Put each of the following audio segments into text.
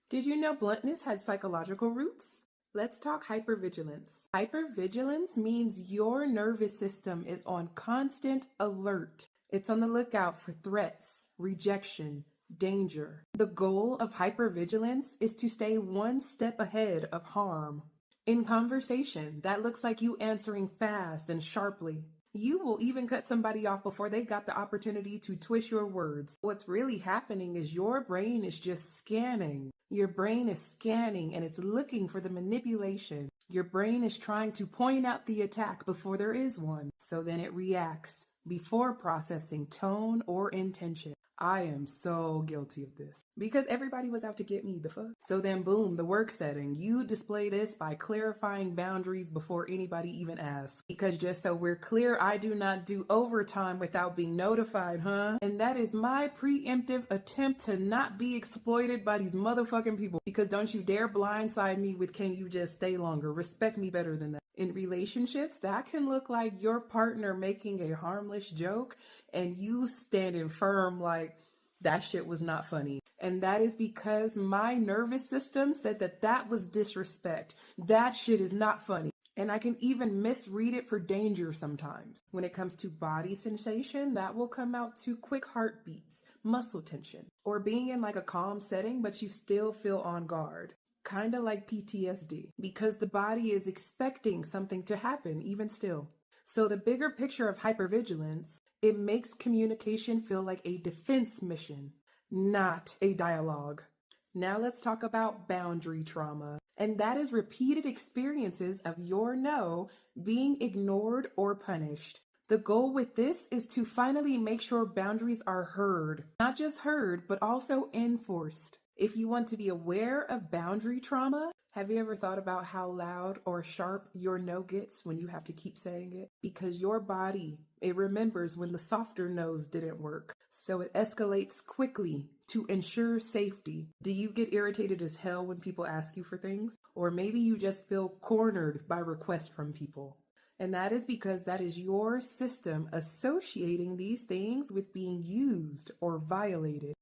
Did you know bluntness had psychological roots? Let's talk hypervigilance. Hypervigilance means your nervous system is on constant alert. It's on the lookout for threats, rejection, danger. The goal of hypervigilance is to stay one step ahead of harm. In conversation, that looks like you answering fast and sharply. You will even cut somebody off before they got the opportunity to twist your words. What's really happening is your brain is just scanning. Your brain is scanning and it's looking for the manipulation. Your brain is trying to point out the attack before there is one. So then it reacts before processing tone or intention. I am so guilty of this because everybody was out to get me, the fuck. So then boom, the work setting. You display this by clarifying boundaries before anybody even asks. Because just so we're clear, I do not do overtime without being notified, huh? And that is my preemptive attempt to not be exploited by these motherfucking people. Because don't you dare blindside me with can you just stay longer? Respect me better than that. In relationships, that can look like your partner making a harmless joke and you standing firm like that shit was not funny. And that is because my nervous system said that that was disrespect. That shit is not funny. And I can even misread it for danger sometimes. When it comes to body sensation, that will come out to quick heartbeats, muscle tension, or being in like a calm setting, but you still feel on guard. Kind of like PTSD, because the body is expecting something to happen even still. So the bigger picture of hypervigilance, it makes communication feel like a defense mission, not a dialogue. Now let's talk about boundary trauma. And that is repeated experiences of your no being ignored or punished. The goal with this is to finally make sure boundaries are heard. Not just heard, but also enforced. If you want to be aware of boundary trauma, have you ever thought about how loud or sharp your no gets when you have to keep saying it? Because your body, it remembers when the softer no's didn't work. So it escalates quickly to ensure safety. Do you get irritated as hell when people ask you for things? Or maybe you just feel cornered by requests from people. And that is because that is your system associating these things with being used or violated.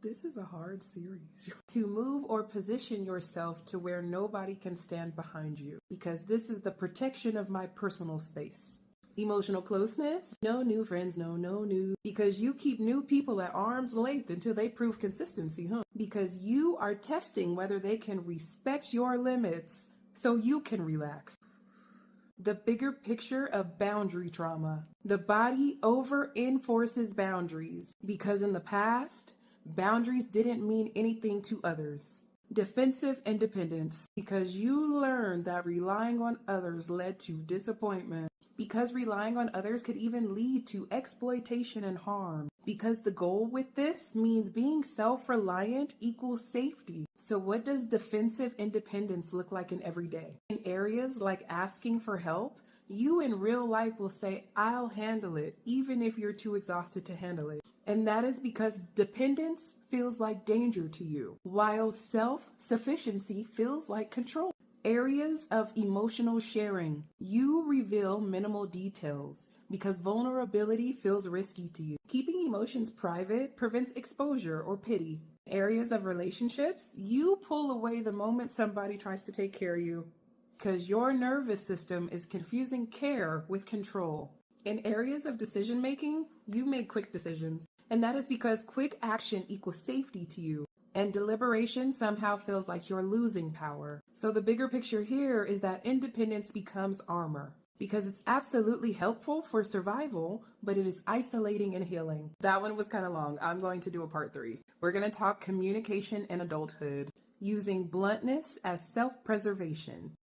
This is a hard series. To move or position yourself to where nobody can stand behind you, because this is the protection of my personal space. Emotional closeness, no new friends, no new, because you keep new people at arm's length until they prove consistency, huh? Because you are testing whether they can respect your limits so you can relax. The bigger picture of boundary trauma. The body over enforces boundaries because in the past, boundaries didn't mean anything to others. Defensive independence, because you learned that relying on others led to disappointment. Because relying on others could even lead to exploitation and harm. Because the goal with this means being self-reliant equals safety. So what does defensive independence look like in everyday? In areas like asking for help, you in real life will say, I'll handle it, even if you're too exhausted to handle it. And that is because dependence feels like danger to you, while self-sufficiency feels like control. Areas of emotional sharing. You reveal minimal details because vulnerability feels risky to you. Keeping emotions private prevents exposure or pity. Areas of relationships. You pull away the moment somebody tries to take care of you because your nervous system is confusing care with control. In areas of decision making, you make quick decisions. And that is because quick action equals safety to you. And deliberation somehow feels like you're losing power. So the bigger picture here is that independence becomes armor. Because it's absolutely helpful for survival, but it is isolating and healing. That one was kind of long. I'm going to do a part 3. We're going to talk communication in adulthood, using bluntness as self-preservation.